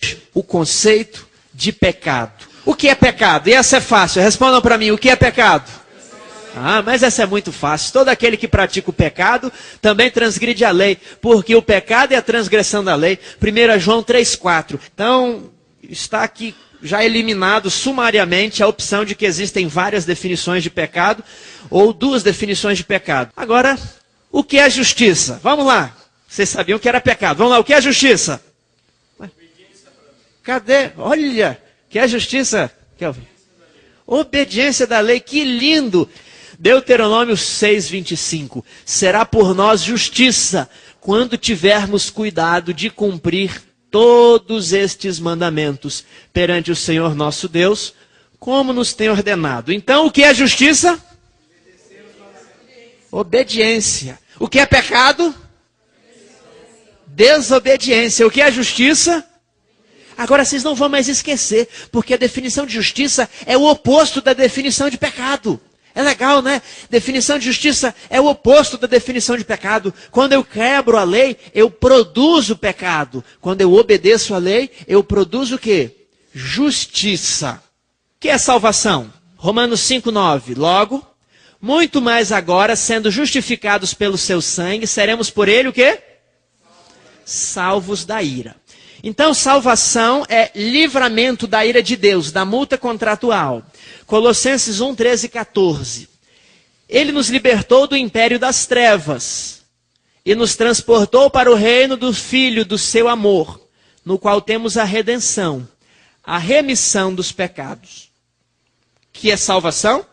hoje o conceito de pecado. O que é pecado? E essa é fácil. Respondam para mim, o que é pecado? Mas essa é muito fácil. Todo aquele que pratica o pecado também transgride a lei, porque o pecado é a transgressão da lei. 1 João 3,4. Então, está aqui já eliminado sumariamente a opção de que existem várias definições de pecado, ou duas definições de pecado. Agora, o que é justiça? Vamos lá. Vocês sabiam que era pecado. Vamos lá, o que é justiça? Cadê? Olha, o que é justiça, Kelvin? Obediência da lei, que lindo! Deuteronômio 6,25. Será por nós justiça, quando tivermos cuidado de cumprir todos estes mandamentos perante o Senhor nosso Deus, como nos tem ordenado. Então, o que é justiça? Obediência. O que é pecado? Desobediência. O que é justiça? Agora vocês não vão mais esquecer, porque a definição de justiça é o oposto da definição de pecado. É legal, né? Definição de justiça é o oposto da definição de pecado. Quando eu quebro a lei, eu produzo pecado. Quando eu obedeço a lei, eu produzo o quê? Justiça. O que é salvação? Romanos 5,9. Logo, muito mais agora, sendo justificados pelo seu sangue, seremos por ele o quê? Salvos da ira. Então, salvação é livramento da ira de Deus, da multa contratual. Colossenses 1, 13 e 14. Ele nos libertou do império das trevas e nos transportou para o reino do Filho do seu amor, no qual temos a redenção, a remissão dos pecados. Que é salvação?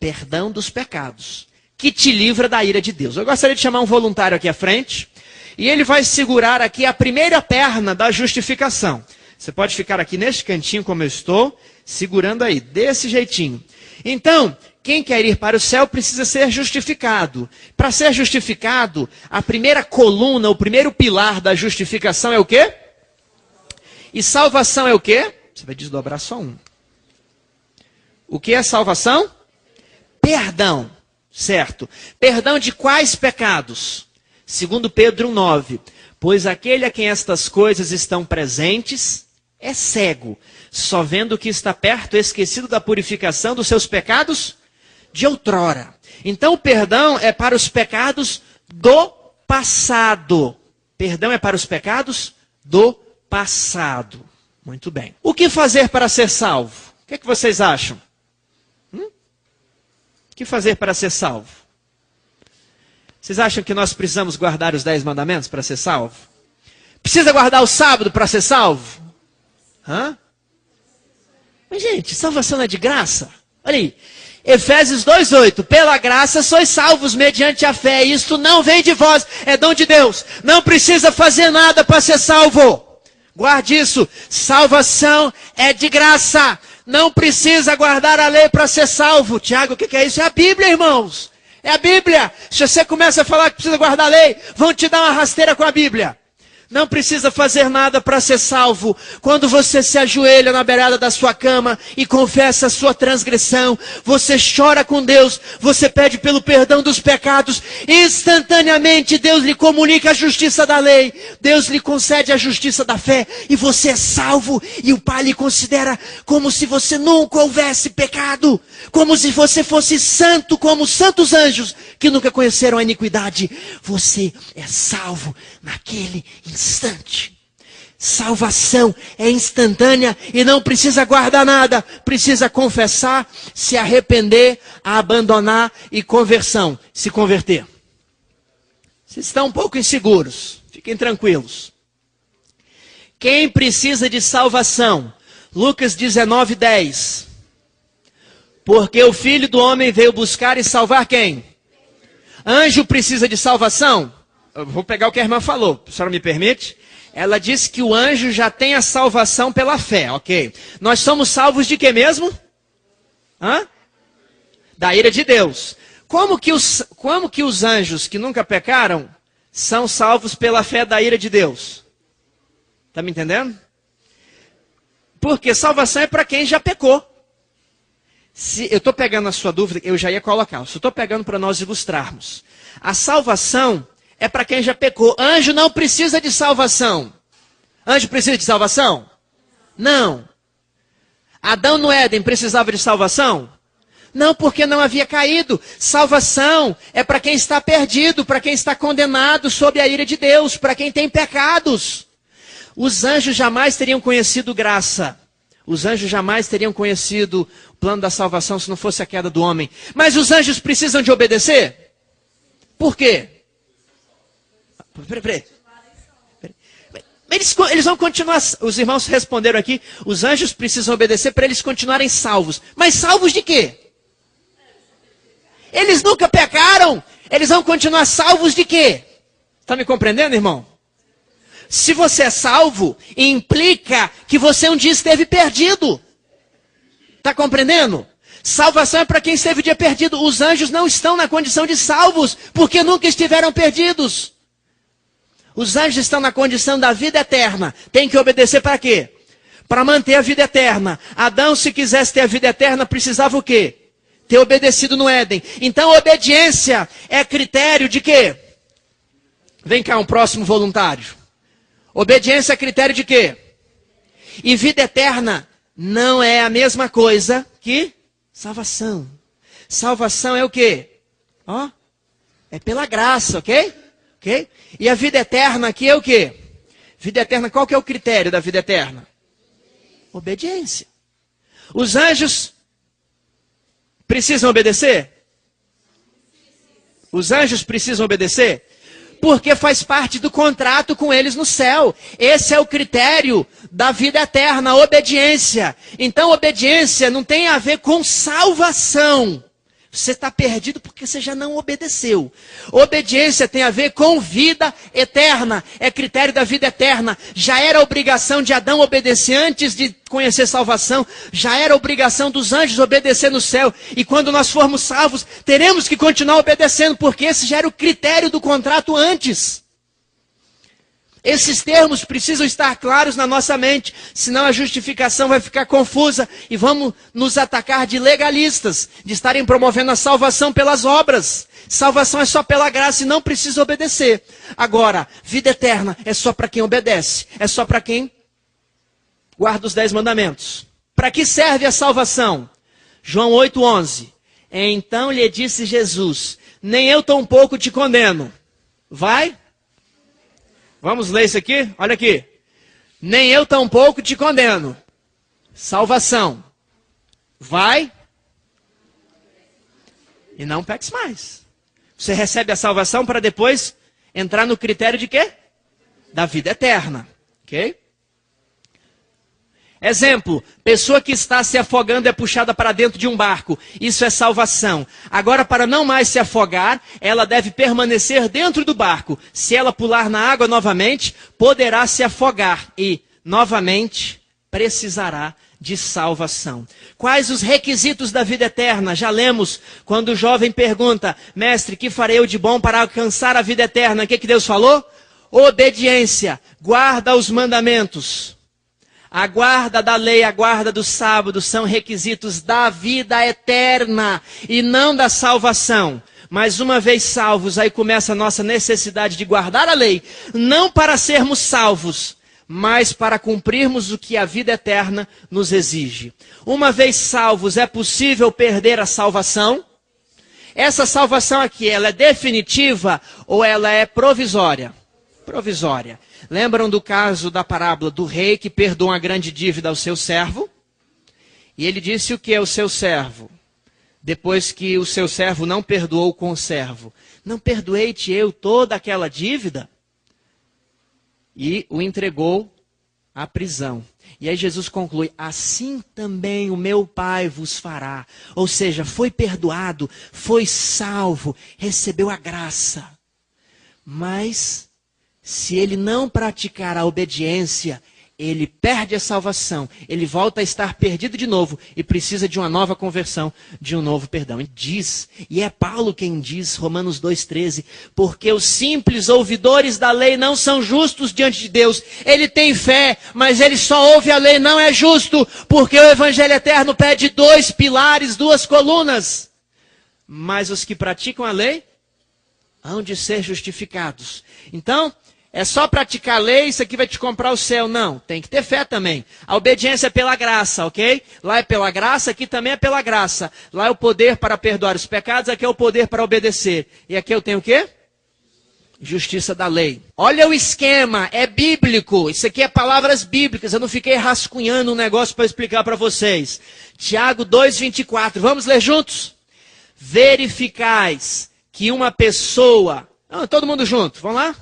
Perdão dos pecados, que te livra da ira de Deus. Eu gostaria de chamar um voluntário aqui à frente. E ele vai segurar aqui a primeira perna da justificação. Você pode ficar aqui neste cantinho como eu estou, segurando aí, desse jeitinho. Então, quem quer ir para o céu precisa ser justificado. Para ser justificado, a primeira coluna, o primeiro pilar da justificação é o quê? E salvação é o quê? Você vai desdobrar só um. O que é salvação? Perdão, certo? Perdão de quais pecados? Segundo Pedro 1,9, pois aquele a quem estas coisas estão presentes é cego, só vendo o que está perto, esquecido da purificação dos seus pecados de outrora. Então o perdão é para os pecados do passado. Perdão é para os pecados do passado. Muito bem. O que fazer para ser salvo? O que é que vocês acham? O que fazer para ser salvo? Vocês acham que nós precisamos guardar os 10 mandamentos para ser salvo? Precisa guardar o sábado para ser salvo? Mas, gente, salvação não é de graça? Olha aí. Efésios 2,8. Pela graça sois salvos mediante a fé. Isto não vem de vós, é dom de Deus. Não precisa fazer nada para ser salvo. Guarde isso. Salvação é de graça. Não precisa guardar a lei para ser salvo. Tiago, o que é isso? É a Bíblia, irmãos. É a Bíblia. Se você começa a falar que precisa guardar a lei, vão te dar uma rasteira com a Bíblia. Não precisa fazer nada para ser salvo. Quando você se ajoelha na beirada da sua cama e confessa a sua transgressão, você chora com Deus, você pede pelo perdão dos pecados, instantaneamente Deus lhe comunica a justiça da lei, Deus lhe concede a justiça da fé, e você é salvo, e o Pai lhe considera como se você nunca houvesse pecado, como se você fosse santo, como os santos anjos, que nunca conheceram a iniquidade. Você é salvo naquele instante. Salvação é instantânea e não precisa guardar nada. Precisa confessar, se arrepender, abandonar e conversão, se converter. Vocês estão um pouco inseguros, fiquem tranquilos. Quem precisa de salvação? Lucas 19:10. Porque o Filho do Homem veio buscar e salvar quem? Anjo precisa de salvação? Eu vou pegar o que a irmã falou, a senhora me permite? Ela disse que o anjo já tem a salvação pela fé, ok. Nós somos salvos de quê mesmo? Da ira de Deus. Como que os anjos que nunca pecaram são salvos pela fé da ira de Deus? Está me entendendo? Porque salvação é para quem já pecou. Se eu estou pegando a sua dúvida, eu já ia colocar. Se eu estou pegando para nós ilustrarmos. A salvação é para quem já pecou. Anjo não precisa de salvação. Anjo precisa de salvação? Não. Adão no Éden precisava de salvação? Não, porque não havia caído. Salvação é para quem está perdido, para quem está condenado sob a ira de Deus, para quem tem pecados. Os anjos jamais teriam conhecido graça. Os anjos jamais teriam conhecido o plano da salvação se não fosse a queda do homem. Mas os anjos precisam de obedecer? Por quê? Peraí. Eles vão continuar, os irmãos responderam aqui, os anjos precisam obedecer para eles continuarem salvos. Mas salvos de quê? Eles nunca pecaram, eles vão continuar salvos de quê? Está me compreendendo, irmão? Se você é salvo, implica que você um dia esteve perdido. Está compreendendo? Salvação é para quem esteve um dia perdido. Os anjos não estão na condição de salvos, porque nunca estiveram perdidos. Os anjos estão na condição da vida eterna. Tem que obedecer para quê? Para manter a vida eterna. Adão, se quisesse ter a vida eterna, precisava o quê? Ter obedecido no Éden. Então, obediência é critério de quê? Vem cá, um próximo voluntário. Obediência é critério de quê? E vida eterna não é a mesma coisa que salvação. Salvação é o quê? Ó, é pela graça, ok? Ok? E a vida eterna aqui é o quê? Vida eterna, qual que é o critério da vida eterna? Obediência. Os anjos precisam obedecer? Os anjos precisam obedecer? Porque faz parte do contrato com eles no céu. Esse é o critério da vida eterna, a obediência. Então, obediência não tem a ver com salvação. Você está perdido porque você já não obedeceu. Obediência tem a ver com vida eterna. É critério da vida eterna. Já era obrigação de Adão obedecer antes de conhecer salvação. Já era obrigação dos anjos obedecer no céu. E quando nós formos salvos, teremos que continuar obedecendo, porque esse já era o critério do contrato antes. Esses termos precisam estar claros na nossa mente, senão a justificação vai ficar confusa e vamos nos atacar de legalistas, de estarem promovendo a salvação pelas obras. Salvação é só pela graça e não precisa obedecer. Agora, vida eterna é só para quem obedece, é só para quem guarda os 10 mandamentos. Para que serve a salvação? João 8,11. Então lhe disse Jesus, nem eu tampouco te condeno. Vai? Vamos ler isso aqui? Olha aqui. Nem eu tampouco te condeno. Salvação. Vai. E não peques mais. Você recebe a salvação para depois entrar no critério de quê? Da vida eterna. Ok? Exemplo, pessoa que está se afogando é puxada para dentro de um barco. Isso é salvação. Agora, para não mais se afogar, ela deve permanecer dentro do barco. Se ela pular na água novamente, poderá se afogar e, novamente, precisará de salvação. Quais os requisitos da vida eterna? Já lemos quando o jovem pergunta, mestre, que farei eu de bom para alcançar a vida eterna? O que Deus falou? Obediência. Guarda os mandamentos. A guarda da lei, a guarda do sábado são requisitos da vida eterna e não da salvação. Mas uma vez salvos, aí começa a nossa necessidade de guardar a lei, não para sermos salvos, mas para cumprirmos o que a vida eterna nos exige. Uma vez salvos, é possível perder a salvação? Essa salvação aqui, ela é definitiva ou ela é provisória? Provisória. Lembram do caso da parábola do rei que perdoou uma grande dívida ao seu servo? E ele disse o que ao seu servo? Depois que o seu servo não perdoou o conservo. Não perdoei-te eu toda aquela dívida? E o entregou à prisão. E aí Jesus conclui, assim também o meu Pai vos fará. Ou seja, foi perdoado, foi salvo, recebeu a graça. Mas se ele não praticar a obediência, ele perde a salvação, ele volta a estar perdido de novo e precisa de uma nova conversão, de um novo perdão. Ele diz, e é Paulo quem diz, Romanos 2,13, porque os simples ouvidores da lei não são justos diante de Deus. Ele tem fé, mas ele só ouve a lei, não é justo, porque o Evangelho eterno pede 2 pilares, 2 colunas. Mas os que praticam a lei hão de ser justificados. Então, é só praticar a lei, isso aqui vai te comprar o céu. Não, tem que ter fé também. A obediência é pela graça, ok? Lá é pela graça, aqui também é pela graça. Lá é o poder para perdoar os pecados, aqui é o poder para obedecer. E aqui eu tenho o quê? Justiça da lei. Olha o esquema, é bíblico. Isso aqui é palavras bíblicas. Eu não fiquei rascunhando um negócio para explicar para vocês. Tiago 2:24. Vamos ler juntos? Verificais que uma pessoa... todo mundo junto, vamos lá?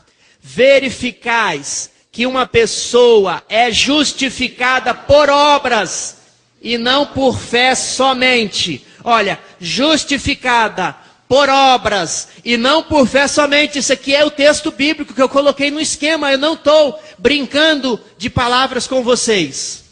Verificais que uma pessoa é justificada por obras e não por fé somente. Olha, justificada por obras e não por fé somente. Isso aqui é o texto bíblico que eu coloquei no esquema. Eu não estou brincando de palavras com vocês.